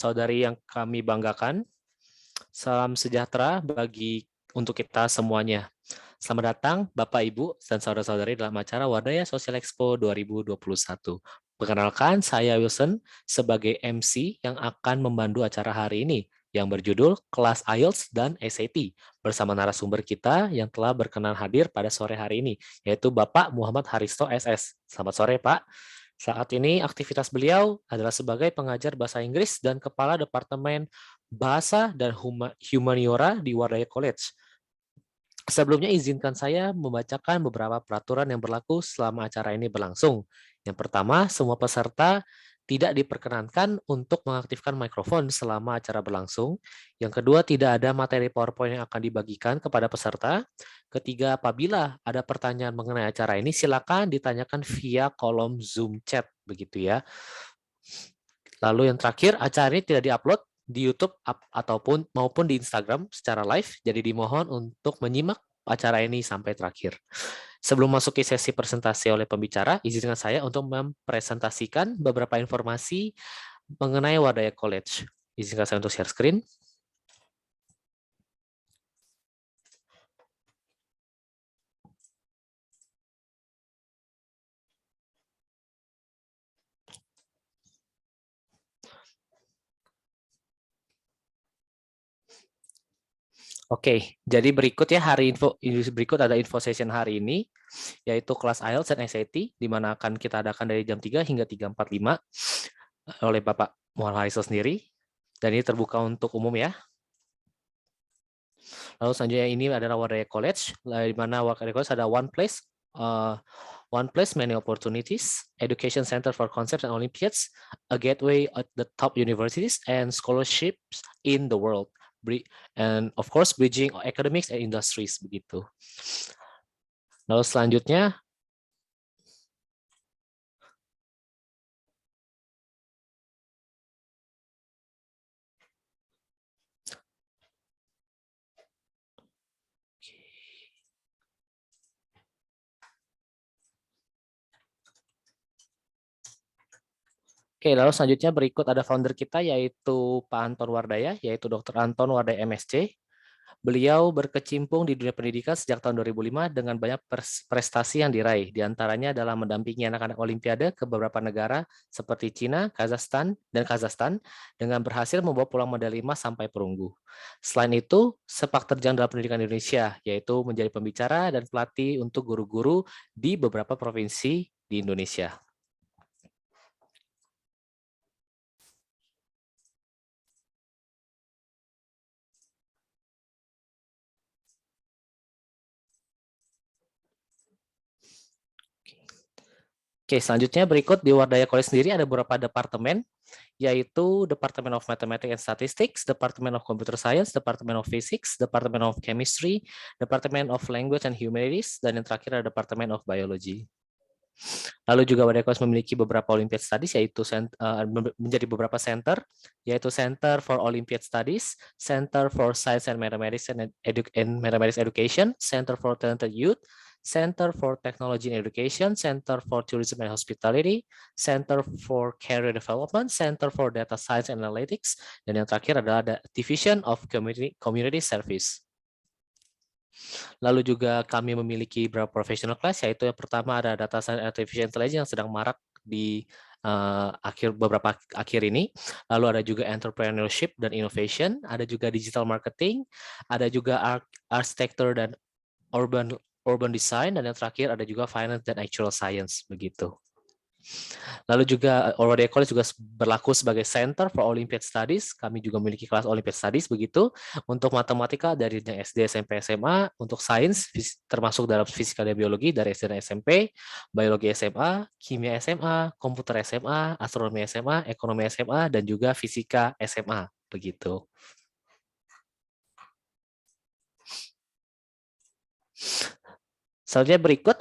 saudari yang kami banggakan. Salam sejahtera untuk kita semuanya. Selamat datang Bapak, Ibu, dan saudara-saudari dalam acara Wadaya Social Expo 2021. Perkenalkan, saya Wilson sebagai MC yang akan memandu acara hari ini yang berjudul Kelas IELTS dan SAT bersama narasumber kita yang telah berkenan hadir pada sore hari ini, yaitu Bapak Muhammad Haristo SS. Selamat sore, Pak. Saat ini aktivitas beliau adalah sebagai pengajar bahasa Inggris dan Kepala Departemen Bahasa dan Humaniora di Wadaya College. Sebelumnya izinkan saya membacakan beberapa peraturan yang berlaku selama acara ini berlangsung. Yang pertama, semua peserta tidak diperkenankan untuk mengaktifkan mikrofon selama acara berlangsung. Yang kedua, tidak ada materi PowerPoint yang akan dibagikan kepada peserta. Ketiga, apabila ada pertanyaan mengenai acara ini, silakan ditanyakan via kolom Zoom chat, begitu ya. Lalu yang terakhir, acara ini tidak diupload di YouTube maupun di Instagram secara live, jadi dimohon untuk menyimak acara ini sampai terakhir. Sebelum masuk ke sesi presentasi oleh pembicara, izinkan saya untuk mempresentasikan beberapa informasi mengenai Wadaya College. Izinkan saya untuk share screen. Oke, jadi berikut ya berikut ada info session hari ini, yaitu kelas IELTS dan SAT, di mana akan kita adakan dari jam 3 hingga 3.45 oleh Bapak Muhammad Haristo sendiri, dan ini terbuka untuk umum ya. Lalu selanjutnya ini adalah Wadaya College, di mana Wadaya College ada one place, many opportunities, education center for concepts and Olympiads, a gateway at the top universities and scholarships in the world. And of course, bridging academics and industries, begitu. Lalu selanjutnya, lalu selanjutnya berikut ada founder kita, yaitu Pak Anton Wardaya, yaitu Dr. Anton Wardaya MSc. Beliau berkecimpung di dunia pendidikan sejak tahun 2005 dengan banyak prestasi yang diraih, diantaranya dalam mendampingi anak-anak Olimpiade ke beberapa negara seperti Cina, Kazakhstan, dengan berhasil membawa pulang medali emas sampai perunggu. Selain itu, sepak terjang dalam pendidikan Indonesia, yaitu menjadi pembicara dan pelatih untuk guru-guru di beberapa provinsi di Indonesia. Oke, selanjutnya berikut di Wadaya College sendiri ada beberapa departemen, yaitu Department of Mathematics and Statistics, Department of Computer Science, Department of Physics, Department of Chemistry, Department of Language and Humanities, dan yang terakhir ada Department of Biology. Lalu juga Wadaya College memiliki beberapa Olympiad Studies, yaitu menjadi beberapa center, yaitu Center for Olympiad Studies, Center for Science and Mathematics and Mathematics Education, Center for Talented Youth, Center for Technology and Education, Center for Tourism and Hospitality, Center for Career Development, Center for Data Science and Analytics, dan yang terakhir adalah Division of Community Service. Lalu juga kami memiliki beberapa professional class, yaitu yang pertama ada Data Science and Artificial Intelligence yang sedang marak di beberapa akhir ini. Lalu ada juga Entrepreneurship dan Innovation, ada juga Digital Marketing, ada juga Architecture dan Urban Design, dan yang terakhir ada juga Finance dan Actual Science, begitu. Lalu juga Wadaya College juga berlaku sebagai Center for Olympiad Studies. Kami juga memiliki kelas Olympiad Studies, begitu. Untuk matematika dari yang SD, SMP, SMA. Untuk sains, termasuk dalam fisika dan biologi dari SD dan SMP. Biologi SMA, kimia SMA, komputer SMA, astronomi SMA, ekonomi SMA, dan juga fisika SMA, begitu. Selanjutnya berikut,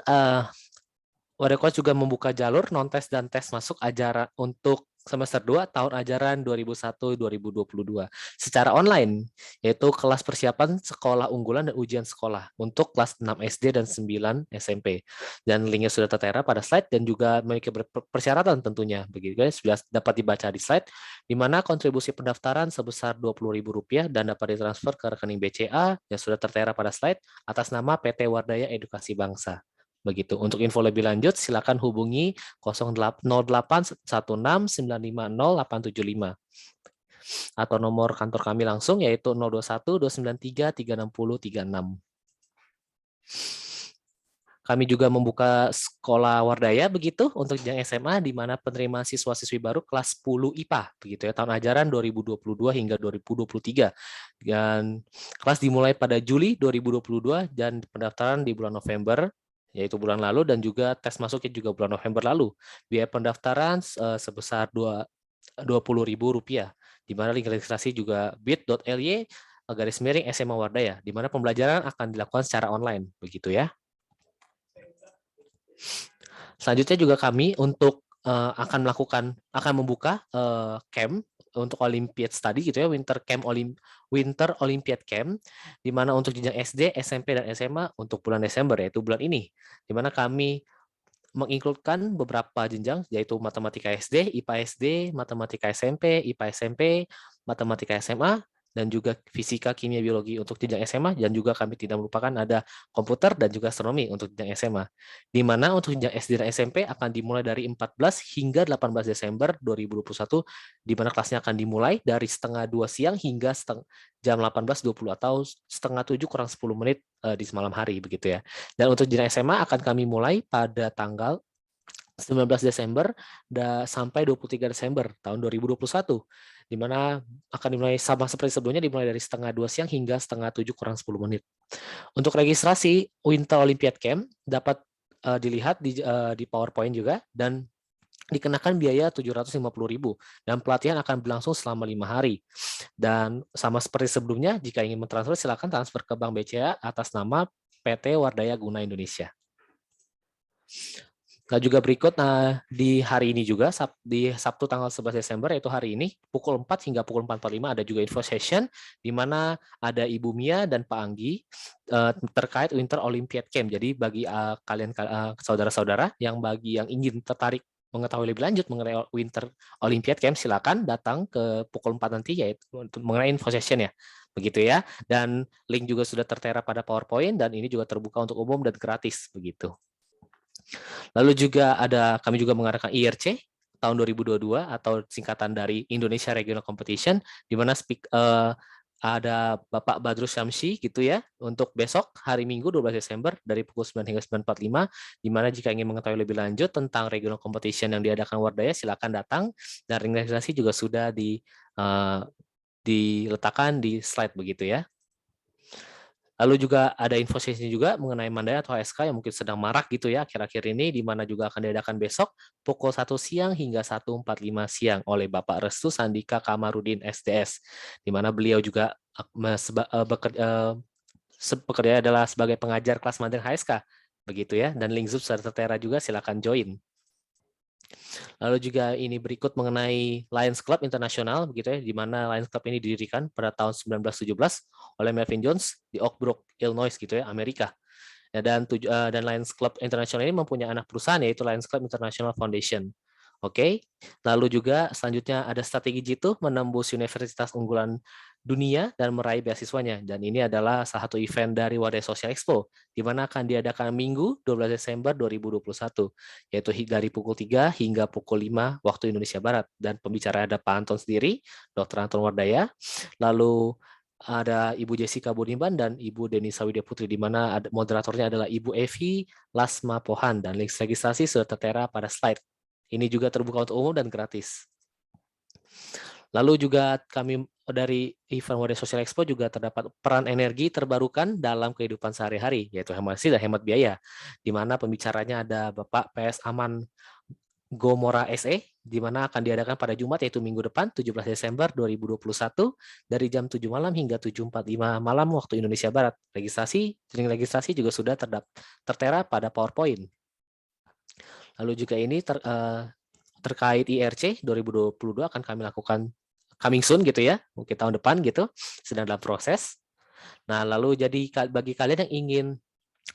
Wadaya College juga membuka jalur non-tes dan tes masuk ajaran untuk semester 2 tahun ajaran 2001-2022 secara online, yaitu kelas persiapan sekolah unggulan dan ujian sekolah untuk kelas 6 SD dan 9 SMP. Dan linknya sudah tertera pada slide dan juga memiliki persyaratan tentunya. Begitu guys, sudah dapat dibaca di slide, di mana kontribusi pendaftaran sebesar Rp20.000 dan dapat ditransfer ke rekening BCA yang sudah tertera pada slide atas nama PT Wardaya Edukasi Bangsa. Begitu. Untuk info lebih lanjut, silakan hubungi 0816-950-875 atau nomor kantor kami langsung yaitu 021-293-360-36. Kami juga membuka sekolah Wardaya begitu untuk jenjang SMA di mana penerimaan siswa-siswi baru kelas 10 IPA begitu ya tahun ajaran 2022 hingga 2023. Dan kelas dimulai pada Juli 2022 dan pendaftaran di bulan November yaitu bulan lalu dan juga tes masuknya juga bulan November lalu. Biaya pendaftaran sebesar Rp20.000 di mana link registrasi juga bit.ly SMA Wardaya di mana pembelajaran akan dilakukan secara online begitu ya. Selanjutnya juga kami untuk akan membuka camp untuk Olympiad Study gitu ya, Winter Olympiad Camp, di mana untuk jenjang SD, SMP dan SMA untuk bulan Desember yaitu bulan ini, di mana kami menginkludkan beberapa jenjang yaitu matematika SD, IPA SD, matematika SMP, IPA SMP, matematika SMA, dan juga fisika, kimia, biologi untuk jenjang SMA, dan juga kami tidak melupakan ada komputer dan juga astronomi untuk jenjang SMA. Di mana untuk jenjang SD dan SMP akan dimulai dari 14 hingga 18 Desember 2021, di mana kelasnya akan dimulai dari setengah 2 siang hingga jam 18.20 atau setengah 7 kurang 10 menit di malam hari begitu ya. Dan untuk jenjang SMA akan kami mulai pada tanggal 19 Desember sampai 23 Desember tahun 2021, di mana akan dimulai sama seperti sebelumnya, dimulai dari setengah 2 siang hingga setengah 7 kurang 10 menit. Untuk registrasi Winter Olympiad Camp dapat dilihat di PowerPoint juga, dan dikenakan biaya Rp750.000 dan pelatihan akan berlangsung selama 5 hari. Dan sama seperti sebelumnya, jika ingin mentransfer silakan transfer ke Bank BCA atas nama PT Wardaya Guna Indonesia. Nah juga berikut, di hari ini juga, di Sabtu tanggal 11 Desember, yaitu hari ini, pukul 4 hingga pukul 4.45 ada juga info session, di mana ada Ibu Mia dan Pak Anggi terkait Winter Olympiad Camp. Jadi bagi kalian saudara-saudara yang ingin tertarik mengetahui lebih lanjut mengenai Winter Olympiad Camp, silakan datang ke pukul 4 nanti, yaitu untuk mengenai info session ya. Begitu ya. Dan link juga sudah tertera pada PowerPoint, dan ini juga terbuka untuk umum dan gratis begitu. Lalu juga kami juga mengadakan IRC tahun 2022 atau singkatan dari Indonesia Regional Competition, di mana ada Bapak Badrus Syamsi gitu ya, untuk besok hari Minggu 12 Desember dari pukul 9 hingga 9.45, di mana jika ingin mengetahui lebih lanjut tentang regional competition yang diadakan Wardaya, silakan datang, dan registrasi juga sudah diletakkan di slide begitu ya. Lalu juga ada info sesi juga mengenai Mandaya atau HSK yang mungkin sedang marak gitu ya akhir-akhir ini, di mana juga akan diadakan besok pukul 1 siang hingga 1.45 siang oleh Bapak Restu Sandika Kamarudin SDS, di mana beliau juga bekerja adalah sebagai pengajar kelas Mandiri HSK begitu ya, dan link Zoom sudah tertera juga, silakan join. Lalu juga ini berikut mengenai Lions Club Internasional begitu ya, di mana Lions Club ini didirikan pada tahun 1917 oleh Melvin Jones di Oak Brook, Illinois gitu ya, Amerika. Ya, dan Lions Club Internasional ini mempunyai anak perusahaan yaitu Lions Club International Foundation. Oke. Lalu juga selanjutnya ada strategi Jitu menembus universitas unggulan dunia dan meraih beasiswanya. Dan ini adalah salah satu event dari Wardaya Social Expo, di mana akan diadakan Minggu 12 Desember 2021, yaitu dari pukul 3 hingga pukul 5 waktu Indonesia Barat. Dan pembicara ada Pak Anton sendiri, Dr. Anton Wardaya, lalu ada Ibu Jessica Budiman dan Ibu Denisa Widya Putri, di mana moderatornya adalah Ibu Evi Lasma Pohan, dan link registrasi sudah tertera pada slide. Ini juga terbuka untuk umum dan gratis. Lalu juga kami dari event Wardaya Social Expo juga terdapat peran energi terbarukan dalam kehidupan sehari-hari, yaitu hemat energi dan hemat biaya, di mana pembicaranya ada Bapak PS Aman Gomora SE, di mana akan diadakan pada Jumat yaitu minggu depan 17 Desember 2021 dari jam 7 malam hingga 7.45 malam waktu Indonesia Barat. Link registrasi juga sudah tertera pada PowerPoint. Lalu juga ini terkait IRC 2022 akan kami lakukan coming soon gitu ya, mungkin tahun depan gitu, sedang dalam proses. Nah, lalu jadi bagi kalian yang ingin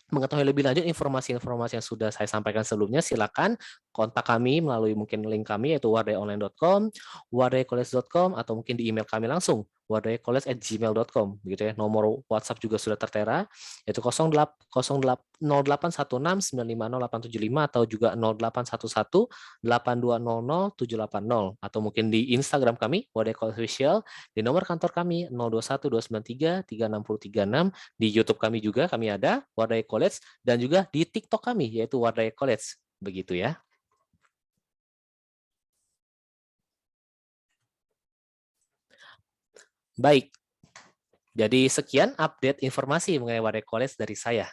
mengetahui lebih lanjut informasi-informasi yang sudah saya sampaikan sebelumnya, silakan kontak kami melalui mungkin link kami yaitu wardayaonline.com, wardayacollege.com, atau mungkin di email kami langsung wardayacollege@gmail.com begitu ya. Nomor WhatsApp juga sudah tertera yaitu 0816950875 atau juga 08118200 atau mungkin di Instagram kami Wardaya College Official, di nomor kantor kami 0212933636, di YouTube kami juga kami ada Wardaya College, dan juga di TikTok kami yaitu Wardaya College begitu ya. Baik, jadi sekian update informasi mengenai Wardaya College dari saya.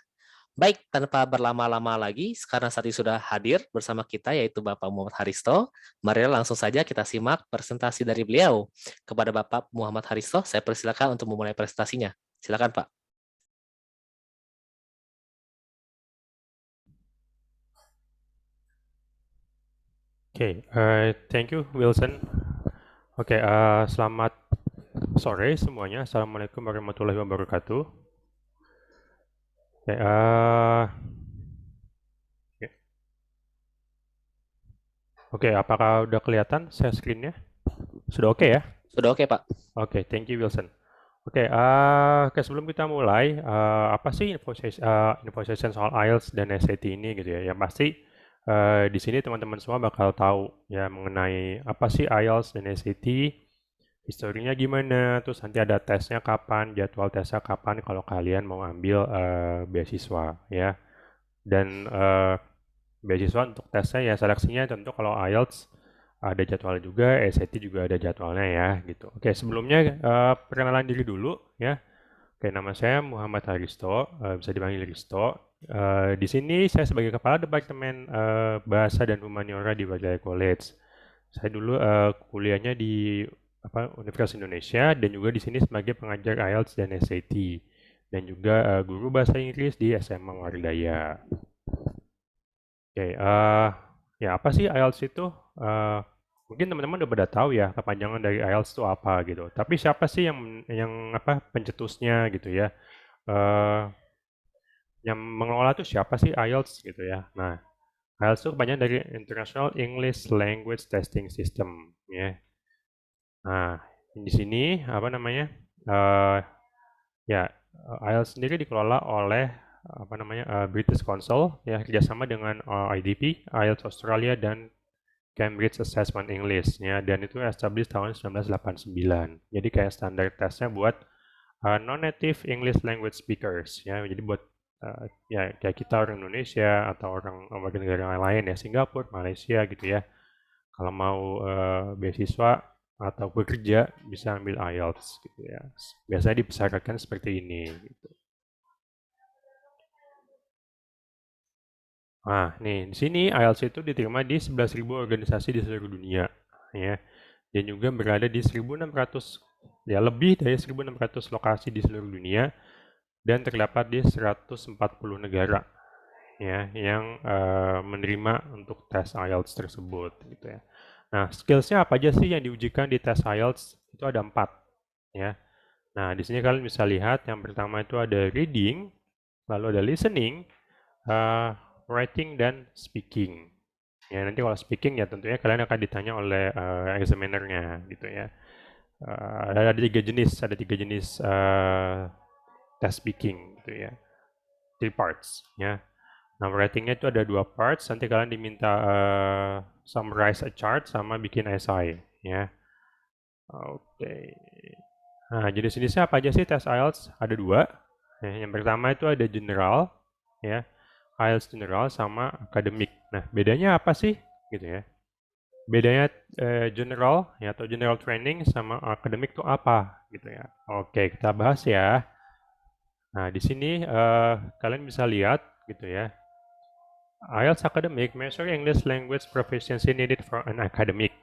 Baik, tanpa berlama-lama lagi, karena saat ini sudah hadir bersama kita yaitu Bapak Muhammad Haristo, mari langsung saja kita simak presentasi dari beliau. Kepada Bapak Muhammad Haristo, saya persilakan untuk memulai presentasinya. Silakan, Pak. Oke, thank you Wilson. Oke, selamat sore semuanya. Assalamualaikum warahmatullahi wabarakatuh. Oke, oke, apakah udah kelihatan share screen-nya? Sudah oke ya? Sudah oke, Pak. Oke, thank you Wilson. Oke, sebelum kita mulai, apa sih info session soal IELTS dan SAT ini gitu ya? Yang pasti di sini teman-teman semua bakal tahu ya mengenai apa sih IELTS dan SAT, historinya gimana, terus nanti ada tesnya kapan, jadwal tesnya kapan kalau kalian mau ambil beasiswa ya. Dan beasiswa untuk tesnya ya seleksinya tentu kalau IELTS ada jadwal juga, SAT juga ada jadwalnya ya gitu. Oke, sebelumnya perkenalan diri dulu ya. Oke, nama saya Muhammad Haristo, bisa dipanggil Risto. Di sini saya sebagai Kepala Departemen Bahasa dan Humaniora di Wardaya College. Saya dulu kuliahnya di Universitas Indonesia dan juga di sini sebagai pengajar IELTS dan SAT dan juga guru bahasa Inggris di SMA Wardaya. Oke, ya apa sih IELTS itu? Mungkin teman-teman udah pada tahu ya kepanjangan dari IELTS itu apa gitu. Tapi siapa sih yang pencetusnya gitu ya? Yang mengelola itu siapa sih IELTS gitu ya? Nah, IELTS itu kepanjangan dari International English Language Testing System ya. Nah, di sini apa namanya? Ya, IELTS sendiri dikelola oleh British Council ya kerjasama dengan IDP, IELTS Australia dan Cambridge Assessment English ya, dan itu established tahun 1989. Jadi kayak standar tesnya buat non-native English language speakers ya. Jadi buat ya kayak kita orang Indonesia atau orang warga negara lain ya, Singapura, Malaysia gitu ya. Kalau mau beasiswa atau bekerja bisa ambil IELTS gitu ya. Biasanya dipersyaratkan seperti ini gitu. Nah, nih di sini IELTS itu diterima di 11.000 organisasi di seluruh dunia ya. Dan juga berada di 1.600 ya lebih dari 1.600 lokasi di seluruh dunia dan terdapat di 140 negara ya yang menerima untuk tes IELTS tersebut gitu ya. Nah, skillsnya apa aja sih yang diujikan di tes IELTS? Itu ada 4 ya. Nah, di sini kalian bisa lihat yang pertama itu ada reading, lalu ada listening, writing dan speaking. Ya, nanti kalau speaking ya tentunya kalian akan ditanya oleh examinernya gitu ya. Ada tiga jenis tes speaking gitu ya. 3 parts ya. Nah, writingnya itu ada 2 parts. Nanti kalian diminta summarize a chart sama bikin essay ya. Oke. Nah, jenis-jenisnya apa aja sih tes IELTS? Ada 2. Ya, yang pertama itu ada general ya. IELTS general sama akademik. Nah, bedanya apa sih? Gitu ya. Bedanya general ya atau general training sama akademik itu apa gitu ya. Oke, kita bahas ya. Nah, di sini kalian bisa lihat gitu ya. IELTS academic measure English language proficiency needed for an academic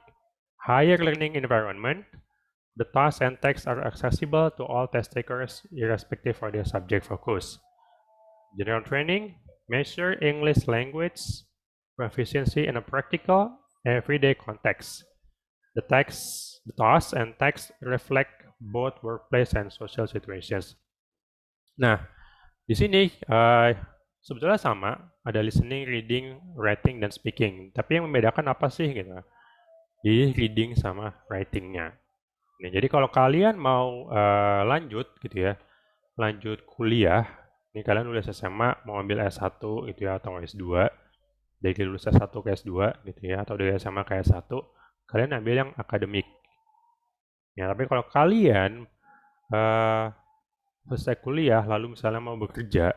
higher learning environment. The tasks and texts are accessible to all test takers irrespective of their subject focus. General training measure English language proficiency in a practical everyday context. The task and text reflect both workplace and social situations. Nah, di sini sebetulnya sama, ada listening, reading, writing, dan speaking. Tapi yang membedakan apa sih gitu? Di reading sama writing-nya. Nah, jadi kalau kalian mau lanjut gitu ya, lanjut kuliah, ini kalian lulus SMA mau ambil S1 gitu ya atau S2, dari lulus S1 ke S2 gitu ya, atau dari SMA ke S1, kalian ambil yang akademik. Ya, tapi kalau kalian selesai kuliah lalu misalnya mau bekerja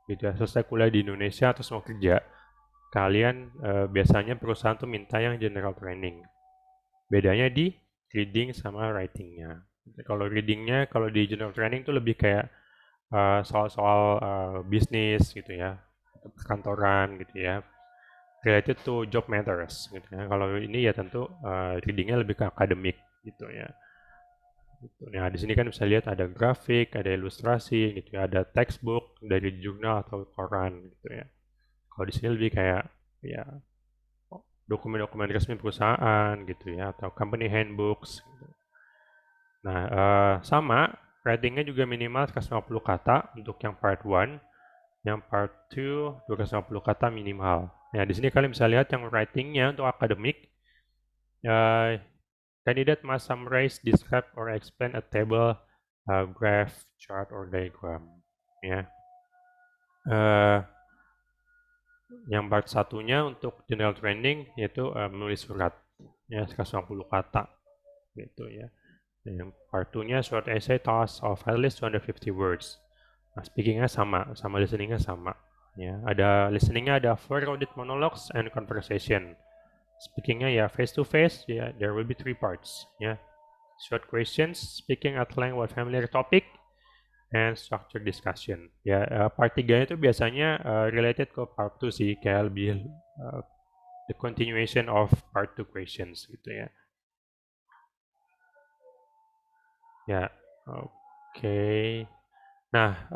gitu ya, selesai kuliah di Indonesia terus mau kerja, kalian biasanya perusahaan tuh minta yang general training. Bedanya di reading sama writing-nya. Kalau reading-nya, kalau di general training tuh lebih kayak soal-soal bisnis gitu ya, kantoran gitu ya, related to job matters gitu ya. Kalau ini ya tentu readingnya lebih ke akademik gitu ya. Nah, di sini kan bisa lihat ada grafik, ada ilustrasi gitu ya, ada textbook dari jurnal atau koran gitu ya. Kalau di sini lebih kayak ya dokumen-dokumen resmi perusahaan gitu ya, atau company handbooks gitu. Nah, sama writing-nya juga minimal 150 kata untuk yang part 1, yang part 2 250 kata minimal. Nah, di sini kalian bisa lihat yang writing-nya untuk akademik, candidate must summarize, describe, or explain a table, graph, chart, or diagram. Ya. Yang part satunya untuk general training yaitu menulis surat, ya 150 kata, gitu ya. Yang part 2-nya short essay task of at least 250 words. Nah, speaking-nya sama listening-nya sama. Ya, ada listening-nya ada 4 recorded monologues and conversation. Speaking-nya ya face to face, ya there will be 3 parts. Ya, short questions, speaking at length with familiar topic, and structured discussion. Ya, part 3 itu biasanya related ke part 2 sih, kayak lebih the continuation of part 2 questions gitu ya. Ya, oke. Nah,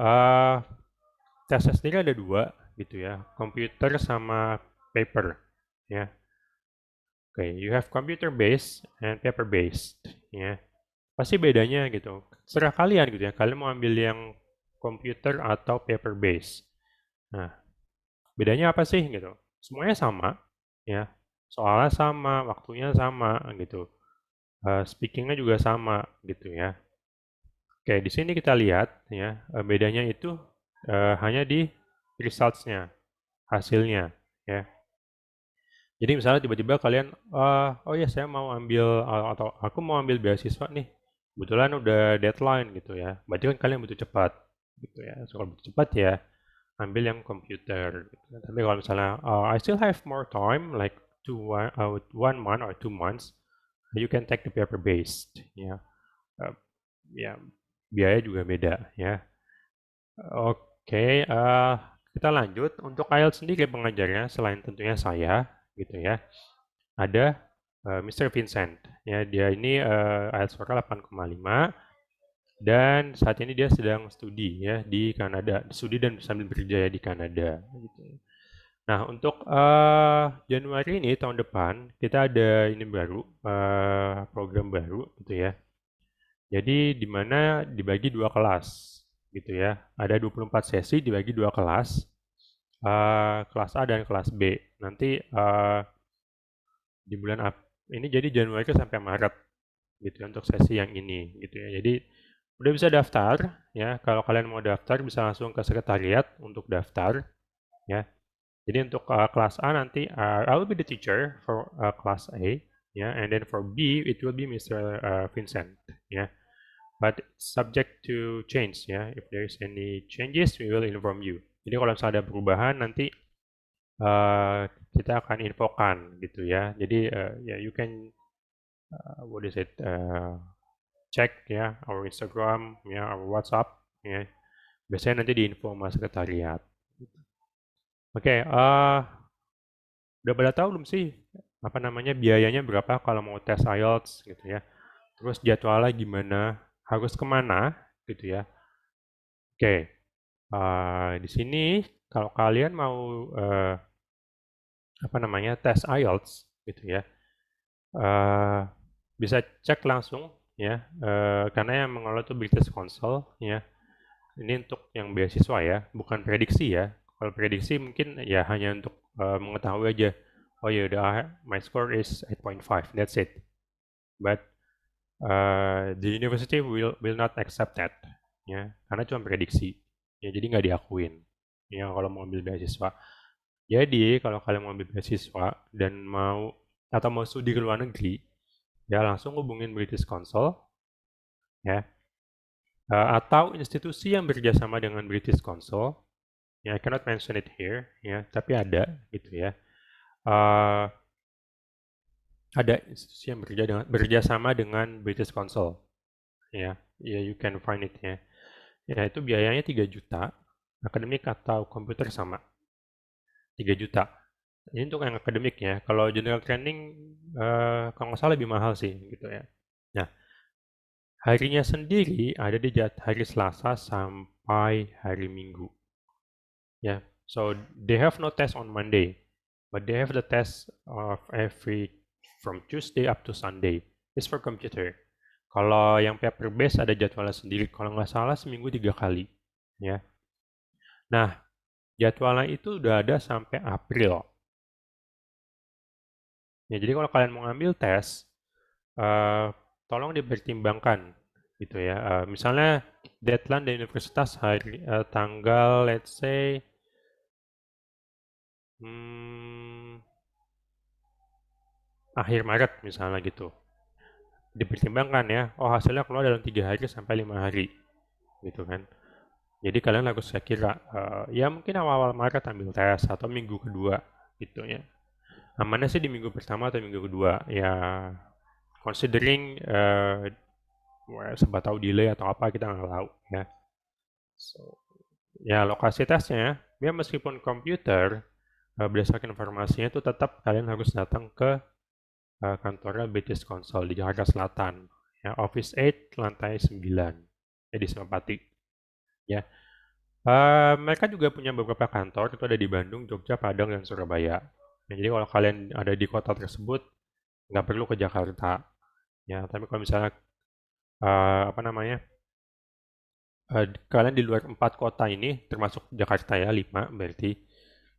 tesnya sendiri ada 2 gitu ya, komputer sama paper ya. Oke, you have computer based and paper based ya. Pasti bedanya gitu. Serah kalian gitu ya, kalian mau ambil yang komputer atau paper based. Nah, bedanya apa sih gitu? Semuanya sama ya. Soalnya sama, waktunya sama gitu. Speakingnya juga sama gitu ya. Oke, di sini kita lihat ya, bedanya itu hanya di results-nya, hasilnya ya. Jadi misalnya tiba-tiba kalian, oh ya saya mau ambil atau aku mau ambil beasiswa nih, kebetulan udah deadline gitu ya. Berarti kan kalian butuh cepat gitu ya. So, kalau butuh cepat ya ambil yang komputer. Gitu. Tapi kalau misalnya I still have more time, like 1 month or 2 months, you can take the paper based ya. Ya biaya juga beda ya. Oke, kita lanjut. Untuk IELTS sendiri pengajarnya selain tentunya saya gitu ya. Ada Mr. Vincent. Ya, dia ini IELTS score 8,5 dan saat ini dia sedang studi ya di Kanada, studi dan sambil bekerja ya di Kanada. Gitu. Nah, untuk Januari ini tahun depan kita ada ini baru program baru gitu ya. Jadi di mana dibagi 2 kelas gitu ya. Ada 24 sesi dibagi 2 kelas. Kelas A dan kelas B. Nanti di bulan ini jadi Januari sampai Maret gitu ya, untuk sesi yang ini gitu ya. Jadi udah bisa daftar ya. Kalau kalian mau daftar bisa langsung ke sekretariat untuk daftar ya. Jadi untuk kelas A nanti I will be the teacher for class A ya, and then for B it will be Mr. Vincent ya. But subject to change ya. If there is any changes we will inform you. Jadi kalau misalnya ada perubahan nanti kita akan infokan gitu ya. Jadi ya you can what is it check ya our Instagram ya our WhatsApp ya. Biasanya nanti diinfo sama sekretariat. Oke, udah pada tahu belum sih apa namanya biayanya berapa kalau mau tes IELTS gitu ya. Terus jadwalnya gimana, harus kemana gitu ya. Oke, di sini kalau kalian mau apa namanya tes IELTS gitu ya. bisa cek langsung ya, karena yang mengelola itu British Council ya. Ini untuk yang beasiswa ya, bukan prediksi ya. Kalau prediksi mungkin ya hanya untuk mengetahui aja. Oh ya udah, my score is 8.5, that's it. But the university will not accept that ya, karena cuma prediksi. Ya jadi nggak diakuin. Ya kalau mau ambil beasiswa. Jadi kalau kalian mau ambil beasiswa dan mau atau mau studi ke luar negeri, ya langsung hubungin British Council ya. Atau institusi yang bekerjasama dengan British Council. Ya, I cannot mention it here, ya, tapi ada gitu ya. Ada institusi yang bekerjasama dengan British Council, ya, ya you can find it ya. Ya itu biayanya 3 juta, akademik atau komputer sama, 3 juta. Ini untuk yang akademik ya. Kalau general training, kalau nggak salah lebih mahal sih gitu ya. Nah, harinya sendiri ada di hari Selasa sampai hari Minggu. Yeah, so they have no test on Monday, but they have the test of from Tuesday up to Sunday. It's for computer. Kalau yang paper based ada jadwalnya sendiri. Kalau nggak salah seminggu 3 kali. Ya. Nah, jadwalnya itu udah ada sampai April. Ya, jadi kalau kalian mau ngambil tes, tolong dipertimbangkan gitu ya. Misalnya deadline dari universitas tanggal let's say akhir Maret misalnya gitu. Dipertimbangkan ya, oh hasilnya keluar dalam 3 hari sampai 5 hari gitu kan. Jadi kalian harus saya kira ya mungkin awal-awal Maret ambil tes atau minggu kedua gitu ya. Amannya sih di minggu pertama atau minggu kedua ya, considering sempat tahu delay atau apa kita nggak tahu ya. So, ya lokasi tesnya ya meskipun komputer, berdasarkan informasinya itu tetap kalian harus datang ke kantornya British Council di Jakarta Selatan ya, Office 8 lantai 9 ya, di Senopati ya. Mereka juga punya beberapa kantor, itu ada di Bandung, Jogja, Padang, dan Surabaya ya, jadi kalau kalian ada di kota tersebut nggak perlu ke Jakarta ya. Tapi kalau misalnya apa namanya, kalian di luar 4 kota ini termasuk Jakarta ya, 5 berarti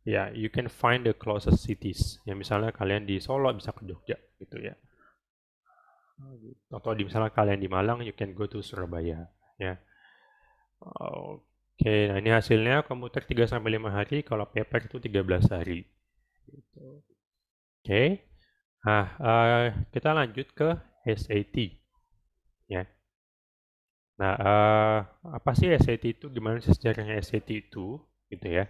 ya, you can find the closest cities ya. Misalnya kalian di Solo bisa ke Jogja gitu ya, atau misalnya kalian di Malang, you can go to Surabaya ya. Oke, nah ini hasilnya komputer 3-5 hari, kalau paper itu 13 hari gitu. Oke, nah kita lanjut ke SAT ya. Nah, apa sih SAT itu, gimana sih sejarahnya SAT itu gitu ya.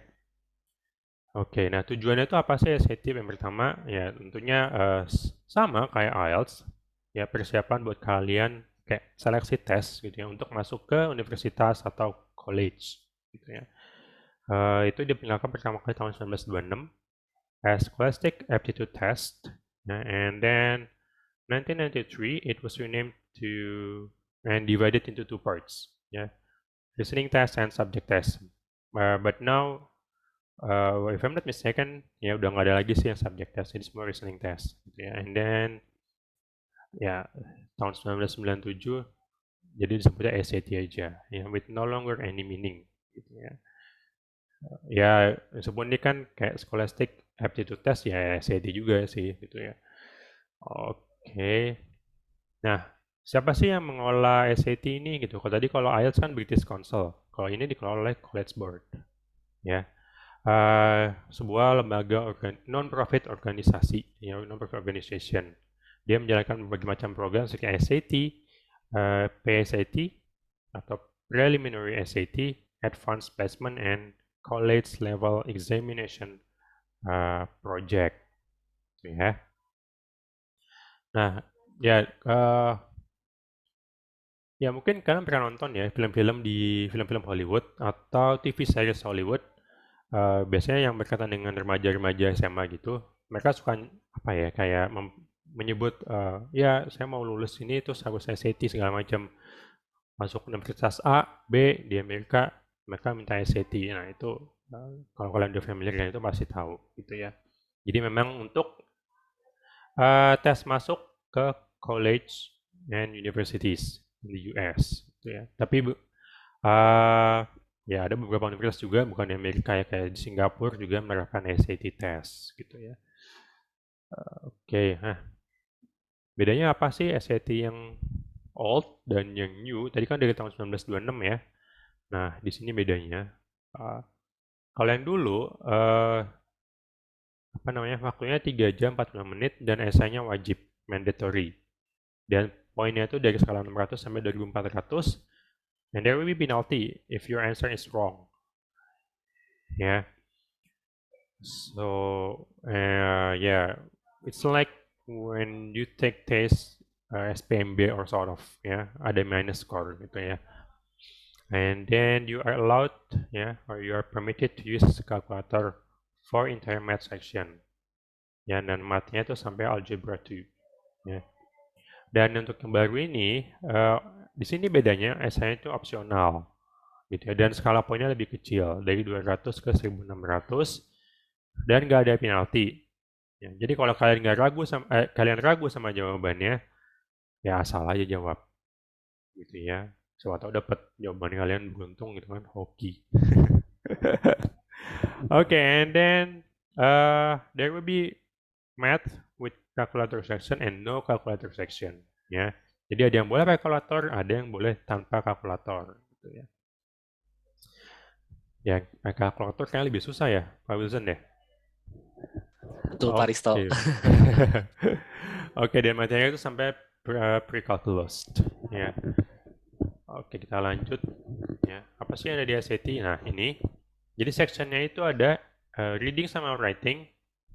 Oke, nah tujuannya itu apa sih SAT? Yang pertama ya tentunya sama kayak IELTS ya, persiapan buat kalian kayak seleksi tes gitu ya untuk masuk ke universitas atau college gitu ya. Itu diperkenalkan pertama kali tahun 1926 as Scholastic Aptitude Test. Nah, and then 1993 it was renamed to and divided into 2 parts ya, listening test and subject test. But now if I'm not mistaken, ya udah nggak ada lagi sih yang subject test, ini semua listening test gitu ya. And then ya tahun 1997 jadi disebutnya SAT aja ya, with no longer any meaning gitu ya. Ya sebut ini kan kayak Scholastic Aptitude Test ya, SAT juga sih gitu ya. Oke. Nah, siapa sih yang mengelola SAT ini gitu? Kalau tadi kalau IELTS kan British Council, kalau ini dikelola oleh College Board ya. Sebuah lembaga non-profit organisasi, ya, non-profit organization. Dia menjalankan berbagai macam program seperti SAT, PSAT, atau Preliminary SAT, Advanced Placement, and College Level Examination Project. Ya. Nah, ya, ya mungkin kalian pernah nonton ya film-film Hollywood atau TV series Hollywood. Biasanya yang berkaitan dengan remaja-remaja SMA gitu, mereka suka apa ya, kayak menyebut ya saya mau lulus ini terus harus SAT segala macam, masuk universitas A, B di Amerika mereka minta SAT. Nah itu kalau kalian udah familiar dengan itu pasti tahu gitu ya. Jadi memang untuk tes masuk ke college and universities di US gitu ya. Tapi ya ada beberapa universitas juga bukan di Amerika ya, kayak di Singapura juga menerapkan SAT test gitu ya. Oke, nah bedanya apa sih SAT yang old dan yang new? Tadi kan dari tahun 1926 ya. Nah, di sini bedanya. Kalau yang dulu, apa namanya, waktunya 3 jam 45 menit dan esainya wajib, mandatory. Dan poinnya itu dari skala 600 sampai 2400. And there will be penalty if your answer is wrong. Yeah. So, yeah, it's like when you take test SPMB or sort of, ya, ada minus score gitu ya. And then you are allowed, ya, or you are permitted to use calculator for entire math section. Ya, dan mathnya itu sampai algebra 2. Ya. Dan untuk yang baru ini, di sini bedanya esainya itu opsional, gitu ya. Dan skala poinnya lebih kecil, dari 200 ke 1600, dan nggak ada penalti. Ya, jadi kalau kalian ragu sama jawabannya, ya asal aja jawab, gitu ya. Siapa tahu dapat jawaban kalian beruntung gitu kan, hoki. Okay, and then there will be math with calculator section and no calculator section. Ya, jadi ada yang boleh pakai kalkulator, ada yang boleh tanpa kalkulator, gitu ya. Ya, pakai kalkulator kayaknya lebih susah ya, Pak Wilson ya. Betul, Pak Risto. Oke. Oke, dan materinya itu sampai pre-calculus. Ya. Oke, kita lanjut. Ya, apa sih yang ada di SAT? Nah, ini. Jadi sectionnya itu ada reading sama writing.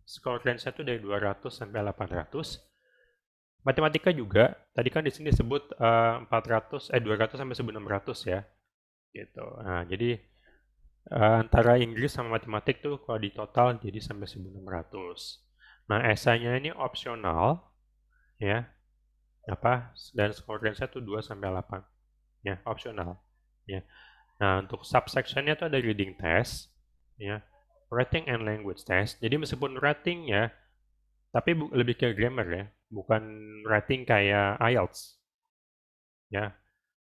Score range-nya itu dari 200 sampai 800. Matematika juga. Tadi kan di sini disebut 200 sampai 1600 ya. Gitu. Nah, jadi antara Inggris sama matematik tuh kalau di total jadi sampai 1600. Nah, esainya ini opsional ya. Dan score range-nya tuh 2 sampai 8. Ya, opsional. Ya. Nah, untuk subsectionnya tuh ada reading test, ya, writing and language test. Jadi meskipun writing ya, tapi lebih ke grammar ya, bukan writing kayak IELTS. Ya,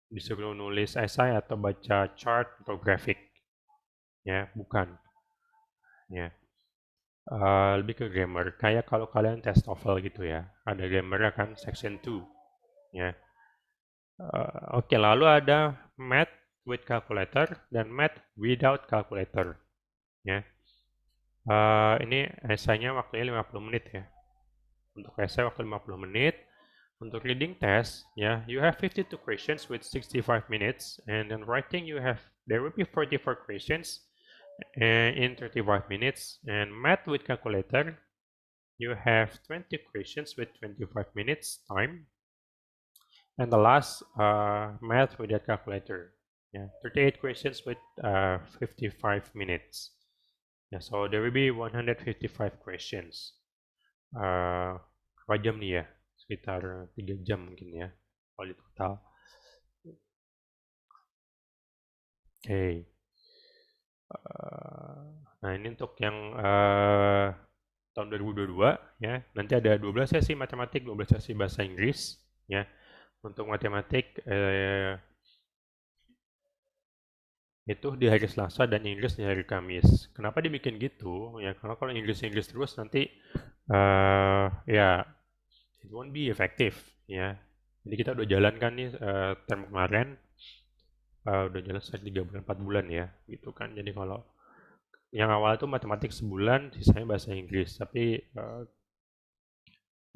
disuruh nulis essay atau baca chart atau grafik. Ya, bukan. Ya. Lebih ke grammar. Kayak kalau kalian tes TOEFL gitu ya, ada grammar kan section 2. Ya. Oke, lalu ada math with calculator dan math without calculator. Ya. Ini esainya waktunya 50 menit ya. Untuk esai waktu 50 menit. Untuk reading test, ya, you have 52 questions with 65 minutes, and then writing there will be 44 questions in 35 minutes, and math with calculator, you have 20 questions with 25 minutes time, and the last math without calculator, yeah, 38 questions with 55 minutes. Yeah, so there will be 155 questions. Berapa jam nih ya? Sekitar 3 jam mungkin ya, kalau di total. Oke. Nah, ini untuk yang tahun 2022 ya. Nanti ada 12 sesi matematik, 12 sesi bahasa Inggris ya. Untuk matematik itu di hari Selasa dan Inggris di hari Kamis. Kenapa dibikin gitu? Ya, karena kalau Inggris terus nanti ya it won't be effective ya. Jadi kita udah jalankan nih term kemarin, udah jalan sekitar 3 bulan 4 bulan ya, gitu kan. Jadi kalau yang awal itu matematik sebulan, sisanya bahasa Inggris. Tapi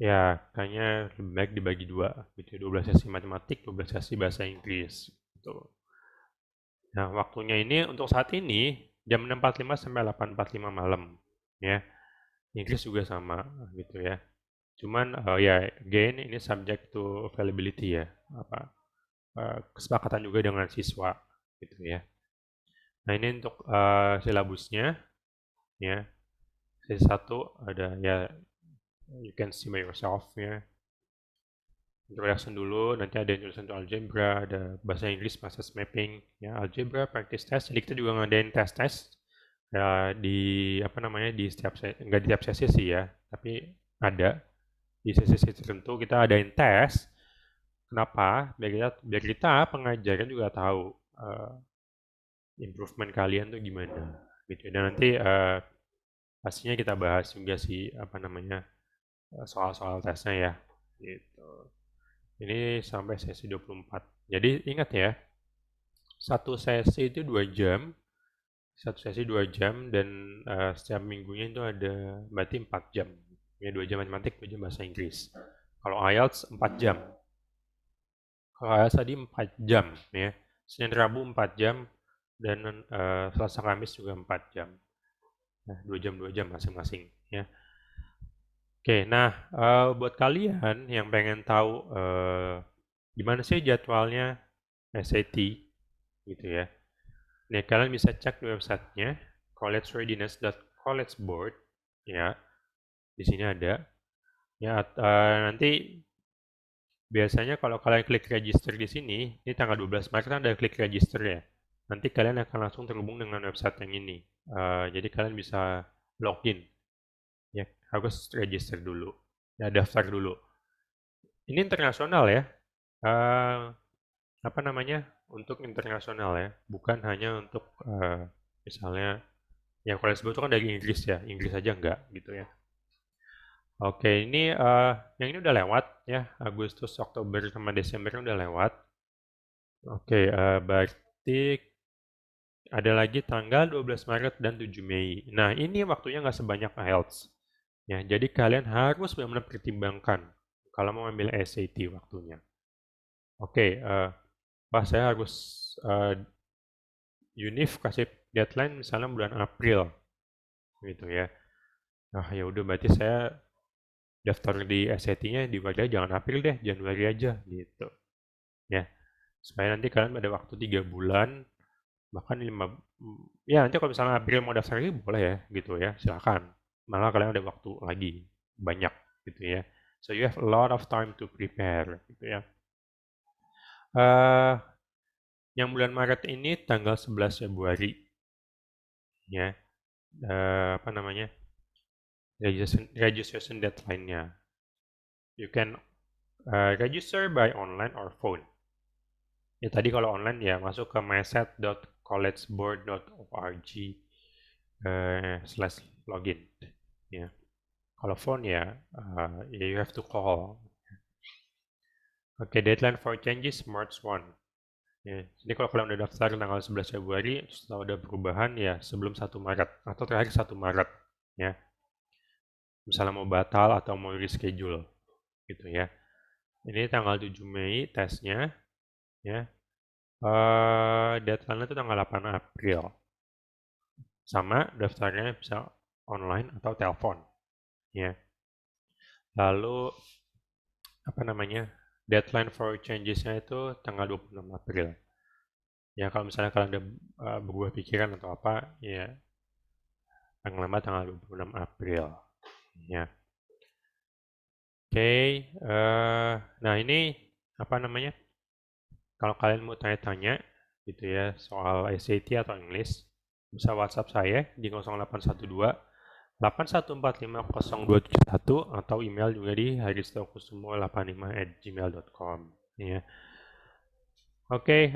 ya kayaknya lebih baik dibagi dua, gitu. 12 sesi matematik, 12 sesi bahasa Inggris. Gitu. Nah, waktunya ini untuk saat ini jam 6.45 sampai 8.45 malam, ya. Inggris juga sama, gitu ya. Cuman ya again ini subject to availability ya, kesepakatan juga dengan siswa, gitu ya. Nah, ini untuk silabusnya, ya. Sesi 1 ada ya, you can see by yourself ya. Introduction dulu, nanti ada introduction to algebra, ada bahasa Inggris, process mapping, ya, algebra, practice test. Jadi kita juga ngadain tes ya, di apa namanya di setiap nggak di setiap sesi sih ya, tapi ada di sesi-sesi tertentu kita adain tes. Kenapa? Biar kita pengajarnya juga tahu improvement kalian tuh gimana gitu. Dan nanti pastinya kita bahas juga sih apa namanya soal-soal tesnya ya gitu. Ini sampai sesi 24. Jadi ingat ya, satu sesi itu 2 jam, satu sesi 2 jam dan setiap minggunya itu ada berarti 4 jam. Ya 2 jam matematik, 2 jam bahasa Inggris. Kalau IELTS 4 jam. Kalau IELTS tadi 4 jam ya. Senin Rabu 4 jam dan Selasa Kamis juga 4 jam. Nah, 2 jam masing-masing ya. Oke, nah buat kalian yang pengen tahu gimana sih jadwalnya SAT gitu ya. Nih kalian bisa cek di websitenya collegereadiness.collegeboard ya. Di sini ada. Ya nanti biasanya kalau kalian klik register di sini, ini tanggal 12 Maret kan ada klik register ya. Nanti kalian akan langsung terhubung dengan website yang ini. Jadi kalian bisa login. Ya, harus register dulu. Ya, daftar dulu. Ini internasional ya. Apa namanya? Untuk internasional ya. Bukan hanya untuk misalnya yang College Board itu kan dari Inggris ya. Inggris aja enggak gitu ya. Oke, ini yang ini udah lewat ya. Agustus, Oktober sama Desember udah lewat. Oke, berarti ada lagi tanggal 12 Maret dan 7 Mei. Nah, ini waktunya nggak sebanyak IELTS. Ya, jadi kalian harus benar-benar pertimbangkan kalau mau ambil SAT waktunya. Oke, Pak saya harus Unif kasih deadline misalnya bulan April, gitu ya. Nah, ya udah berarti saya daftar di SAT-nya di wadah jangan April deh, Januari aja, gitu. Ya, supaya nanti kalian ada waktu 3 bulan, bahkan 5, ya nanti kalau misalnya April mau daftar lagi boleh ya, gitu ya, silakan. Malah kalian ada waktu lagi, banyak, gitu ya. So you have a lot of time to prepare, gitu ya. Yang bulan Maret ini tanggal 11 Februari, ya, apa namanya, registration deadline-nya. You can register by online or phone. Ya tadi kalau online ya masuk ke myset.collegeboard.org/login. Ya. Kalau phone ya you have to call. Oke, deadline for changes March 1. Ya, jadi kalau kalian udah daftar tanggal 11 Februari, setelah udah perubahan ya sebelum 1 Maret atau terakhir 1 Maret ya. Misalnya mau batal atau mau reschedule gitu ya. Ini tanggal 7 Mei tesnya ya. Deadline itu tanggal 8 April. Sama daftarnya bisa online atau telepon ya. Lalu apa namanya? Deadline for changes-nya itu tanggal 26 April. Ya kalau misalnya kalian ada berubah pikiran atau apa, ya paling lambat tanggal 26 April. Ya. Oke, nah ini apa namanya? Kalau kalian mau tanya-tanya gitu ya soal SAT atau English, bisa WhatsApp saya di 0812 81450271 atau email juga di haristokusumo85@gmail.com ya. Oke,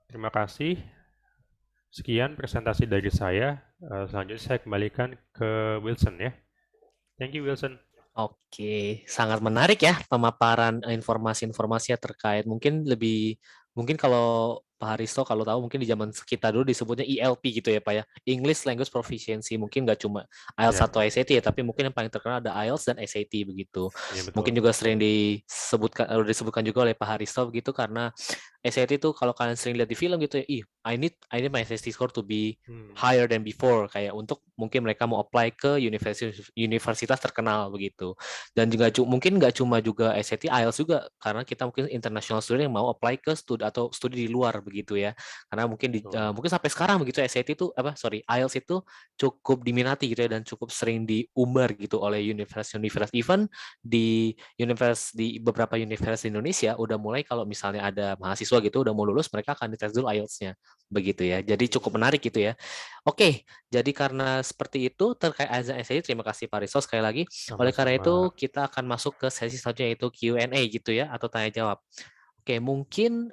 terima kasih. Sekian presentasi dari saya. Selanjutnya saya kembalikan ke Wilson ya. Thank you Wilson. Oke, sangat menarik ya pemaparan informasi-informasi terkait mungkin kalau Pak Haristo kalau tahu mungkin di zaman kita dulu disebutnya ELP gitu ya Pak ya, English Language Proficiency, mungkin nggak cuma IELTS Ya, atau SAT ya, tapi mungkin yang paling terkenal ada IELTS dan SAT begitu. ya Mungkin betul. juga sering disebutkan juga oleh Pak Haristo begitu karena SAT itu kalau kalian sering lihat di film gitu ya, I need my SAT score to be higher than before, kayak untuk mungkin mereka mau apply ke universitas terkenal begitu. Dan juga mungkin nggak cuma juga SAT, IELTS juga karena kita mungkin international student yang mau apply ke studi atau studi di luar begitu ya. Karena mungkin mungkin sampai sekarang begitu SAT itu IELTS itu cukup diminati gitu ya dan cukup sering diumbar gitu oleh universitas even di beberapa universitas di Indonesia udah mulai kalau misalnya ada mahasiswa mahasiswa gitu udah mau lulus, mereka akan dites dulu IELTS-nya. Begitu ya. Jadi cukup menarik gitu ya. Oke, jadi karena seperti itu terkait azan SAT, terima kasih Pak Risto sekali lagi. Oleh karena Sama-sama. itu kita akan masuk ke sesi selanjutnya yaitu Q&A gitu ya atau tanya jawab. Mungkin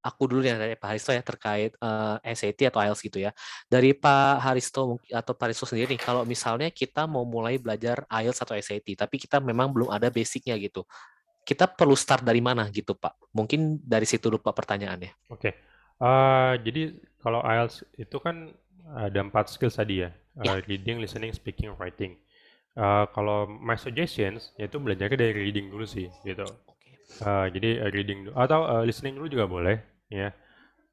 aku dulu yang dari Pak Haristo ya terkait SAT atau IELTS gitu ya. Dari Pak Haristo atau Pak Haristo sendiri, kalau misalnya kita mau mulai belajar IELTS atau SAT, tapi kita memang belum ada basicnya gitu, kita perlu start dari mana gitu Pak? Mungkin dari situ dulu Pak pertanyaannya. Oke. Jadi kalau IELTS itu kan ada 4 skills tadi ya. Ya, Reading, listening, speaking, writing. Kalau my suggestions yaitu belajarnya dari reading dulu sih gitu. oke. Jadi reading atau listening dulu juga boleh ya.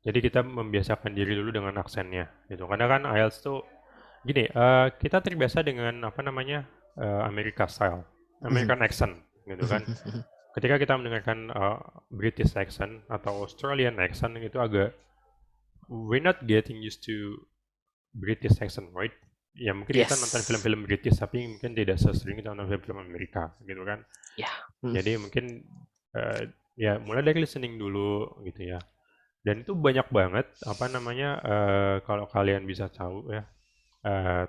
Jadi kita membiasakan diri dulu dengan aksennya gitu. Karena kan IELTS tuh gini, kita terbiasa dengan apa namanya America style, American accent gitu kan. Ketika kita mendengarkan British accent atau Australian accent itu agak we're not getting used to British accent, right? Ya mungkin kita nonton Yes. film-film British tapi mungkin tidak sesering kita nonton film-film Amerika gitu kan. Ya. Hmm. Jadi mungkin ya mulai dari listening dulu gitu ya. Dan itu banyak banget apa namanya kalau kalian bisa tahu ya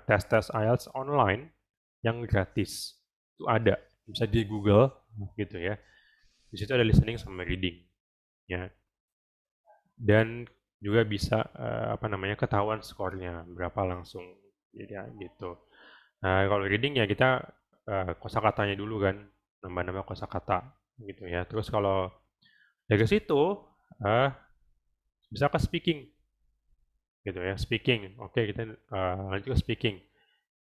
tes-tes IELTS online yang gratis itu ada bisa di Google gitu ya. Di situ ada listening sama reading ya. Dan juga bisa apa namanya ketahuan skornya berapa langsung ya gitu. Nah, kalau reading ya kita kosakatanya dulu kan, nambah-nambah kosakata gitu ya. Terus kalau dari situ eh, bisa ke speaking gitu ya, speaking. Oke, kita lanjut ke speaking.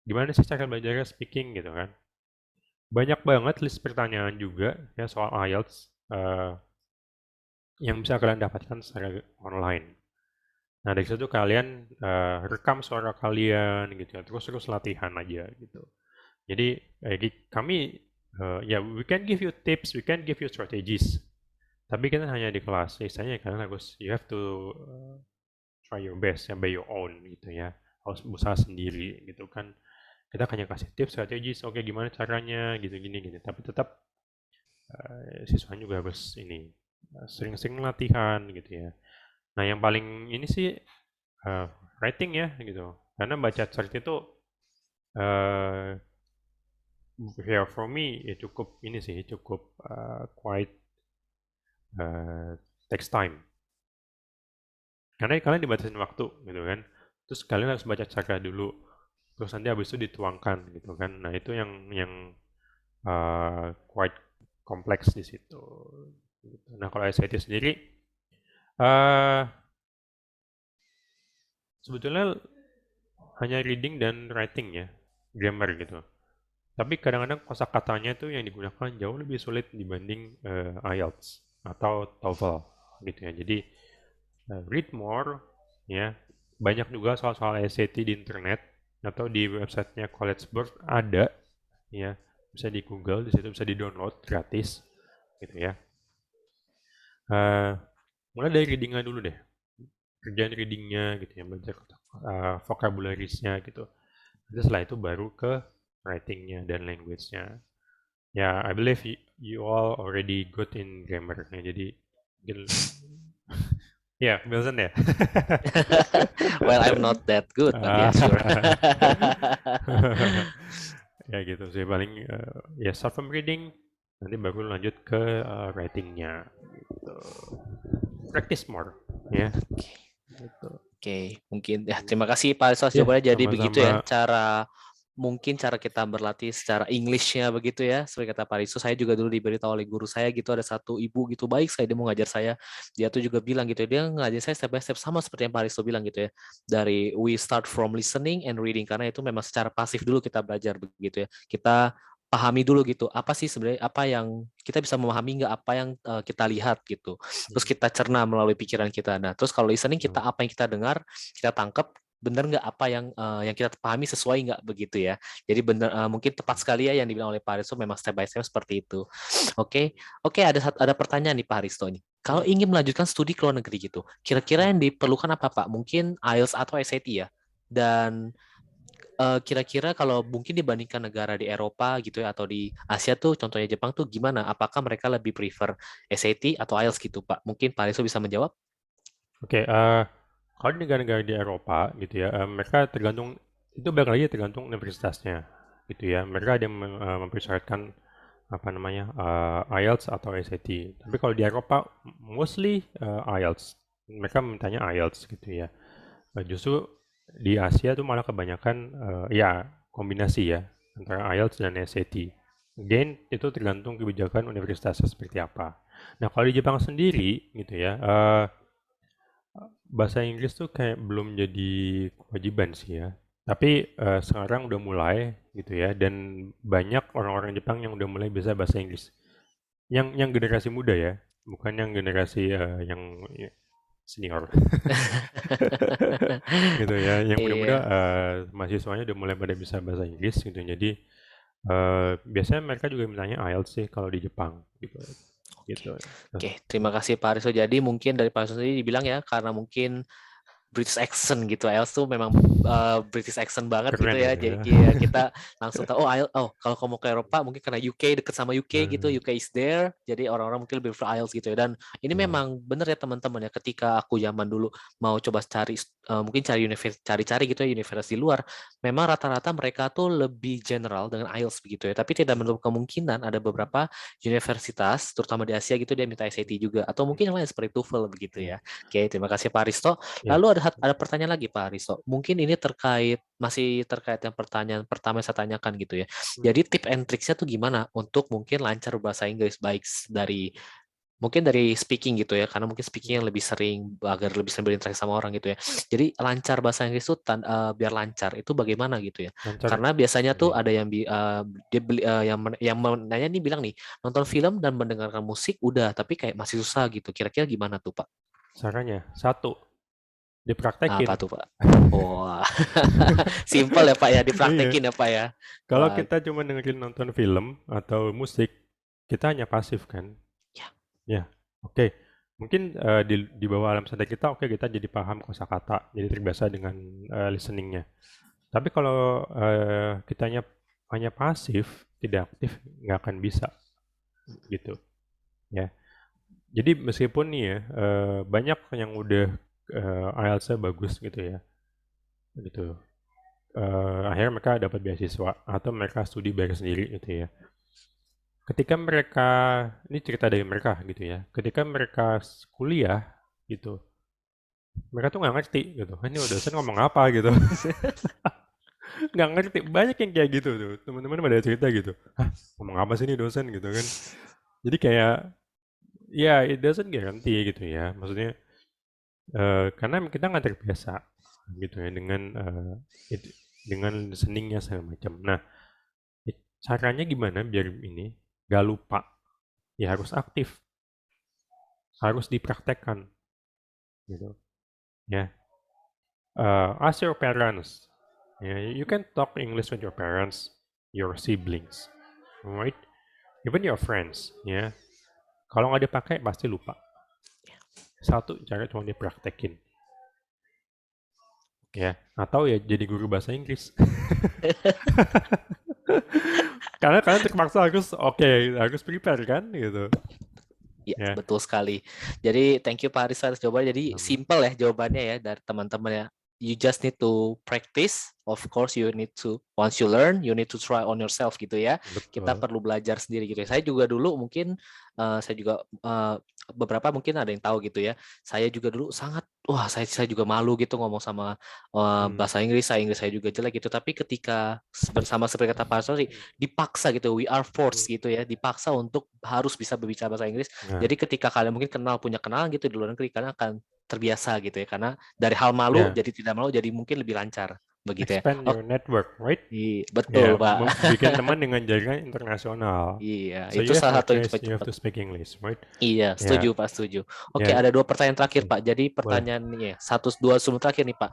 Gimana sih cara belajarnya speaking gitu kan? Banyak banget list pertanyaan juga ya soal IELTS yang bisa kalian dapatkan secara online. Nah, dari situ kalian rekam suara kalian gitu ya, terus latihan aja gitu. Jadi kami ya we can give you tips, we can give you strategies. Tapi kita hanya di kelas, istilahnya kalian harus you have to try your best ya by your own gitu ya. Harus berusaha sendiri gitu kan. Kita hanya kasih tips, strategis, oke gimana caranya gitu gini gini. Tapi tetap siswanya juga harus ini sering-sering latihan gitu ya. Nah, yang paling ini sih writing ya gitu. Karena baca chart itu ya for me ya cukup ini sih cukup quite takes time. Karena kalian dibatasin waktu gitu kan. Terus kalian harus baca cara dulu. Terus nanti habis itu dituangkan gitu kan. Nah, itu yang quite kompleks di situ. Gitu. Nah, kalau SAT sendiri sebetulnya hanya reading dan writing ya, grammar gitu. Tapi kadang-kadang kosakatanya tuh yang digunakan jauh lebih sulit dibanding IELTS atau TOEFL gitu ya. Jadi read more ya. Banyak juga soal-soal SAT di internet atau di websitenya College Board ada ya. Bisa di Google, di situ bisa di-download gratis gitu ya. Mulai dari readingnya dulu deh. Kerjaan readingnya gitu ya, belajar vocabularisnya gitu. Terus setelah itu baru ke writingnya dan language-nya. Ya, I believe you all already good in grammar. Ya, jadi mungkin ya, Wilson ya. Well, I'm not that good, but yeah, sure. Ya gitu sih paling ya start from reading nanti baru lanjut ke writingnya gitu. Practice more ya. Gitu. Oke, mungkin ya terima kasih Pak Sos Ya, jawabannya. Jadi begitu ya sama-sama. mungkin cara kita berlatih secara English-nya begitu ya. Seperti kata Pak Risto, saya juga dulu diberitahu oleh guru saya gitu, ada satu ibu gitu baik sekali dia mau ngajar saya. Dia tuh juga bilang gitu, dia ngajar saya step by step sama seperti yang Pak Risto bilang gitu ya. Dari we start from listening and reading karena itu memang secara pasif dulu kita belajar begitu ya. Kita pahami dulu gitu apa sih sebenarnya apa yang kita bisa memahami nggak apa yang kita lihat gitu terus kita cerna melalui pikiran kita. Nah terus kalau listening kita apa yang kita dengar kita tangkap benar nggak apa yang kita pahami sesuai nggak begitu ya. Jadi benar mungkin tepat sekali ya yang dibilang oleh Pak Haristo memang step by step seperti itu. Oke, ada pertanyaan nih Pak Haristo nih. Kalau ingin melanjutkan studi ke luar negeri gitu, kira-kira yang diperlukan apa Pak? Mungkin IELTS atau SAT ya. Dan kira-kira kalau mungkin dibandingkan negara di Eropa gitu ya atau di Asia tuh contohnya Jepang tuh gimana? Apakah mereka lebih prefer SAT atau IELTS gitu Pak? Mungkin Pak Ariso bisa menjawab? Oke, kalau di negara-negara di Eropa gitu ya, mereka tergantung itu balik lagi tergantung universitasnya gitu ya. Mereka ada yang mempersyaratkan apa namanya IELTS atau SAT. Tapi kalau di Eropa mostly IELTS. Mereka mintanya IELTS gitu ya. Justru di Asia tuh malah kebanyakan ya kombinasi ya antara IELTS dan SAT. Again itu tergantung kebijakan universitasnya seperti apa. Nah kalau di Jepang sendiri gitu ya, bahasa Inggris tuh kayak belum jadi kewajiban sih ya. Tapi sekarang udah mulai gitu ya, dan banyak orang-orang Jepang yang udah mulai bisa bahasa Inggris. Yang generasi muda ya, bukan yang generasi yang senior. Gitu ya. Yang muda-muda Iya. mahasiswanya udah mulai pada bisa bahasa Inggris gitu. Jadi biasanya mereka juga mintanya IELTS sih kalau di Jepang gitu. Oke, Gitu. oke. Terima kasih Pak Ariso. Jadi mungkin dari Pak Ariso sendiri dibilang ya karena mungkin British accent gitu. IELTS tuh memang British accent banget gitu Keren ya. ya. Jadi ya, kita langsung tahu IELTS. Oh, kalau kamu ke Eropa mungkin karena UK deket sama UK gitu. Nah, UK is there. Jadi orang-orang mungkin lebih prefer IELTS gitu ya. Dan ini ya. memang bener ya teman-teman ya. Ketika aku zaman dulu mau coba cari mungkin cari-cari gitu ya universitas di luar, memang rata-rata mereka tuh lebih general dengan IELTS begitu ya. Tapi tidak menutup kemungkinan ada beberapa universitas, terutama di Asia gitu dia minta SAT juga. Atau mungkin yang lain seperti TOEFL begitu Hmm. ya. Oke, terima kasih Pak Aristo. Ya. Lalu ada pertanyaan lagi Pak Aristo. Mungkin ini masih terkait yang pertanyaan pertama yang saya tanyakan gitu ya. Hmm. Jadi tip and tricksnya tuh gimana untuk mungkin lancar bahasa Inggris baik dari mungkin dari speaking gitu ya, karena mungkin speaking yang lebih sering agar lebih sering berinteraksi sama orang gitu ya. Jadi lancar bahasa Inggris tuh biar lancar itu bagaimana gitu ya? Lancar. Karena biasanya tuh Ini. ada yang dia beli yang nanya nih bilang nih nonton film dan mendengarkan musik udah, tapi kayak masih susah gitu. Kira-kira gimana tuh Pak? Caranya, satu, Apa dipraktekin. tuh Pak? Wah, simpel ya Pak ya, Iya. dipraktekin ya Pak ya. Kalau Wah, kita cuma dengerin nonton film atau musik, kita hanya pasif kan? ya, Ya, oke. Mungkin di bawah alam sadar kita, oke kita jadi paham kosakata, jadi terbiasa dengan listeningnya. Tapi kalau kitanya hanya pasif, tidak aktif, nggak akan bisa gitu. Ya. Jadi meskipun nih ya banyak yang udah IELTS-nya bagus gitu ya, gitu. Akhirnya mereka dapat beasiswa atau mereka studi bayar sendiri gitu ya. Ketika mereka, ini cerita dari mereka gitu ya, ketika mereka kuliah gitu, mereka tuh nggak ngerti gitu, ini dosen ngomong apa gitu, nggak ngerti. Banyak yang kayak gitu tuh, teman-teman pada cerita gitu, hah ngomong apa sih ini dosen gitu kan. Jadi kayak, ya it doesn't guarantee gitu ya, maksudnya karena kita nggak terbiasa gitu ya dengan dengan listeningnya segala macam. Nah, caranya gimana biar ini gak lupa? Ya harus aktif, harus dipraktekkan gitu. Ya, ask your parents. You can talk English with your parents, your siblings, right? Even your friends. Ya, kalau nggak dipakai pasti lupa. Satu cara cuma dipraktekin. Ya, atau ya jadi guru bahasa Inggris. Karena kalian terpaksa harus harus prepare kan gitu. ya, Ya, betul sekali. Jadi thank you Pak Aris atas jawabannya. Jadi sama. simple ya jawabannya ya dari teman-teman ya. You just need to practice. Of course, you need to once you learn, you need to try on yourself gitu ya. Kita Betul. perlu belajar sendiri gitu ya. Saya juga dulu mungkin saya juga beberapa mungkin ada yang tahu gitu ya. Saya juga dulu sangat wah saya juga malu gitu ngomong sama Hmm. bahasa Inggris. Inggris saya juga jelek gitu. Tapi ketika bersama seperti kata Pak Sorry, dipaksa gitu, we are forced gitu ya, dipaksa untuk harus bisa berbicara bahasa Inggris. Nah, Jadi ketika kalian mungkin punya kenalan gitu di luar negeri, kalian akan terbiasa gitu ya. Karena dari hal malu ya, jadi tidak malu, jadi mungkin lebih lancar begitu ya. expand your network, right? Betul Ya, Pak. bikin teman dengan jaringan internasional. Iya, So itu you have salah no satu yang choice, cepat you have cepat. to speak English, right? Iya, setuju Ya, Pak, setuju. Oke, ya, ada dua pertanyaan terakhir Pak. Jadi boleh. pertanyaannya satu dua sebelum terakhir nih Pak.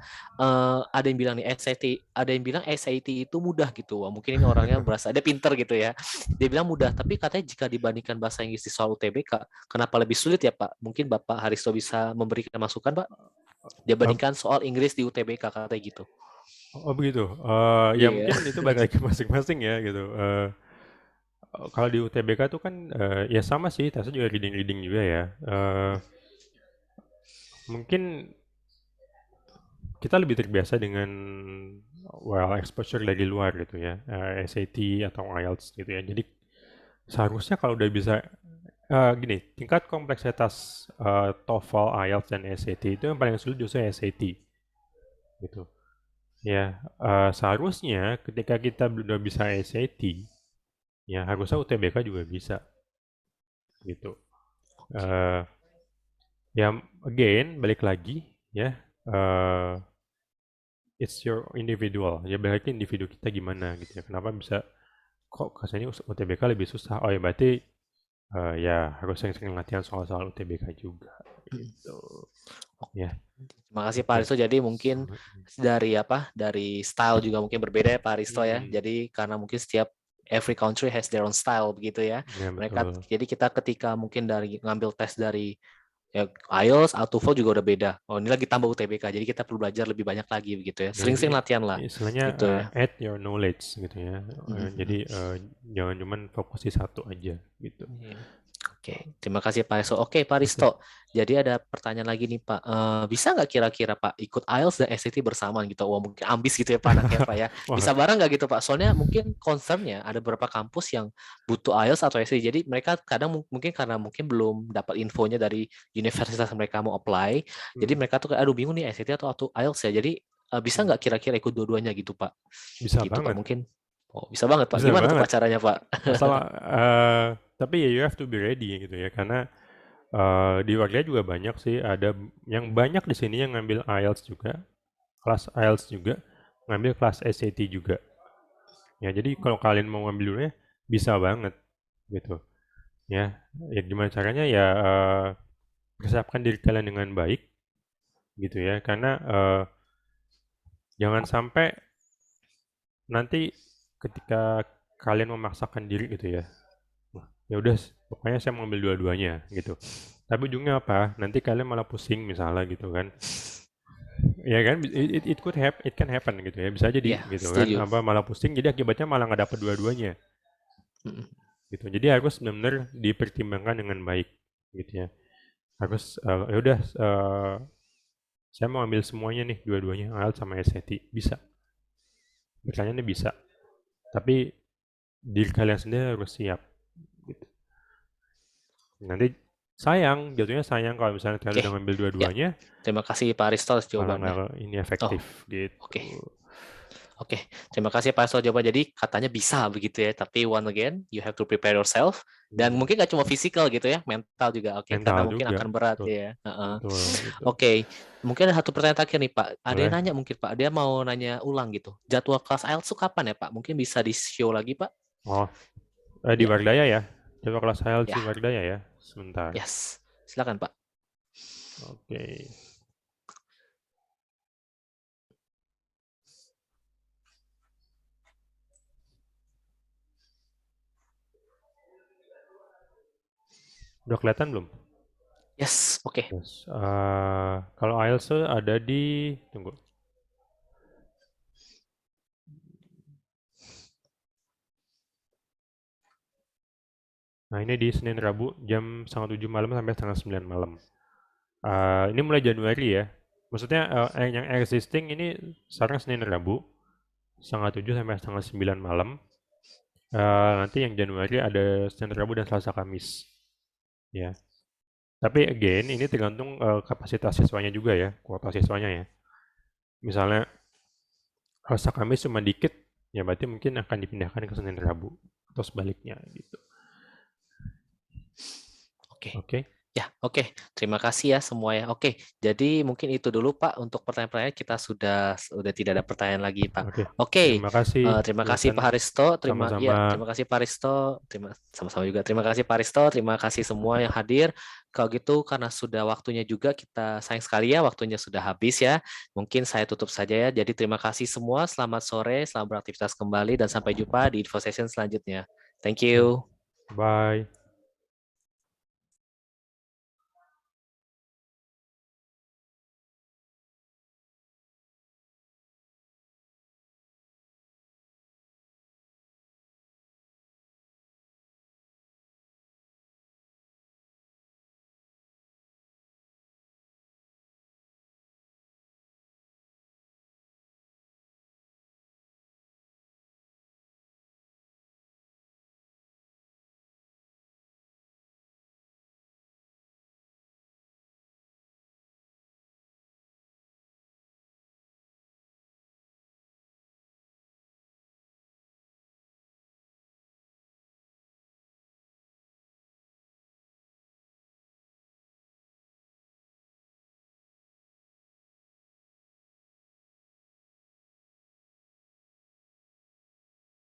Ada yang bilang nih SAT, ada yang bilang SAT itu mudah gitu. Wah, mungkin ini orangnya berasa dia pinter gitu ya. Dia bilang mudah, tapi katanya jika dibandingkan bahasa Inggris di soal UTBK, kenapa lebih sulit ya Pak? Mungkin Bapak Haristo bisa memberikan masukan Pak. Uh, Dibandingkan soal Inggris di UTBK katanya gitu. Oh begitu. Ya Iya. mungkin itu balik lagi ke masing-masing ya gitu. Kalau di UTBK tuh kan ya sama sih, tesnya juga reading-reading juga ya. Mungkin kita lebih terbiasa dengan well exposure dari luar gitu ya, SAT atau IELTS gitu ya. Jadi seharusnya kalau udah bisa gini, tingkat kompleksitas TOEFL, IELTS dan SAT itu yang paling sulit justru SAT gitu. Ya, seharusnya ketika kita udah bisa SAT, ya harusnya UTBK juga bisa gitu. Oke. Eh, ya again balik lagi ya, it's your individual. Ya balik lagi individu kita gimana gitu ya. Kenapa bisa kok rasanya UTBK lebih susah? Oh ya berarti ya harus sering-sering latihan soal-soal UTBK juga gitu. Ya, Terima kasih Pak oke. Aristo. Jadi mungkin dari apa? Dari style juga mungkin berbeda ya Pak Aristo ya. Hmm, Jadi karena mungkin setiap every country has their own style begitu ya. ya Mereka betul. jadi kita ketika mungkin dari ngambil tes dari ya IELTS, TOEFL juga udah beda. Oh, ini lagi tambah UTBK. Jadi kita perlu belajar lebih banyak lagi begitu ya. Ya, Sering-sering latihan lah istilahnya gitu ya. add your knowledge gitu ya. Jadi Mhm. jangan cuman fokus di satu aja gitu. Iya. Oke, terima kasih Pak Risto. Oke, Pak Oke. Risto. Jadi ada pertanyaan lagi nih Pak. Bisa nggak kira-kira Pak ikut IELTS dan SAT bersamaan gitu? Wah, mungkin ambis gitu ya Pak anaknya Pak ya. Wah, Bisa bareng nggak gitu Pak? Soalnya mungkin concernnya ada beberapa kampus yang butuh IELTS atau SAT. Jadi mereka kadang mungkin karena mungkin belum dapat infonya dari universitas mereka mau apply. Jadi hmm, mereka tuh kayak, aduh bingung nih SAT atau IELTS ya. Jadi bisa hmm. nggak kira-kira ikut dua-duanya gitu Pak? Bisa Gitu Pak banget, mungkin. Oh, bisa banget Pak. bisa Gimana tuh banget. Pak caranya Pak? Masalah, tapi ya you have to be ready gitu ya, karena di Warga juga banyak sih, ada yang banyak di sini yang ngambil IELTS juga, kelas IELTS juga, ngambil kelas SAT juga. Ya, jadi kalau kalian mau ngambil dulunya, bisa banget gitu. Ya, ya gimana caranya ya persiapkan diri kalian dengan baik gitu ya, karena jangan sampai nanti ketika kalian memaksakan diri gitu ya, wah, ya udah pokoknya saya mau ambil dua-duanya gitu. Tapi ujungnya apa? Nanti kalian malah pusing misalnya gitu kan. Ya kan, it can happen gitu ya. Bisa jadi Ya, gitu kan, setuju. apa malah pusing jadi akibatnya malah nggak dapet dua-duanya Mm. gitu. Jadi harus benar-benar dipertimbangkan dengan baik gitu ya. Harus ya udah saya mau ambil semuanya nih, dua-duanya IELTS sama SAT. Bisa. Pertanyaannya bisa. Tapi diri kalian sendiri harus siap gitu. Nanti sayang, jatuhnya sayang kalau misalnya kalian Oke, udah ngambil ya. dua-duanya, Terima kasih Pak Aristo atas malah jawabannya. nggak ini Oh, efektif gitu. oke. Oke, terima kasih Pak Aristo jawaban. Jadi katanya bisa begitu ya, tapi one again, you have to prepare yourself. Dan Hmm, mungkin nggak cuma fisikal gitu ya, mental juga. Oke, mental karena mungkin juga, akan berat betul, ya. Heeh. betul, betul. Oke, mungkin ada satu pertanyaan terakhir nih Pak. Ada yang Boleh. nanya mungkin Pak, dia mau nanya ulang gitu. Jadwal kelas IELTS itu kapan ya Pak? Mungkin bisa di-show lagi Pak? Oh, di Ya, Wardaya ya? Coba kelas IELTS ya, di Wardaya ya? Sebentar. yes. Silakan Pak. Oke. Udah kelihatan belum? Yes, oke. Yes. Kalau IELTS tuh ada di, tunggu. Nah ini di Senin Rabu jam setengah 7 malam sampai setengah 9 malam. Ini mulai Januari ya. Maksudnya yang existing ini sekarang Senin Rabu setengah 7 sampai setengah 9 malam. Nanti yang Januari ada Senin Rabu dan Selasa Kamis. Ya. Tapi again ini tergantung kapasitas siswanya juga ya, kuota siswanya ya. Misalnya Selasa Kamis cuma dikit, ya berarti mungkin akan dipindahkan ke Senin Rabu atau sebaliknya gitu. Oke. Oke. Ya, oke. Terima kasih ya semua ya. Oke, jadi mungkin itu dulu Pak untuk pertanyaan-pertanyaan kita sudah tidak ada pertanyaan lagi Pak. Oke. Oke, Terima kasih terima kasih Wilson. Pak Haristo. Sama-sama. Terima kasih Pak Haristo. Sama-sama juga. Terima kasih Pak Haristo. Terima kasih semua yang hadir. Kalau gitu karena sudah waktunya juga kita sayang sekali ya waktunya sudah habis ya. Mungkin saya tutup saja ya. Jadi terima kasih semua. Selamat sore, selamat beraktivitas kembali dan sampai jumpa di info session selanjutnya. Thank Oke. you. Bye.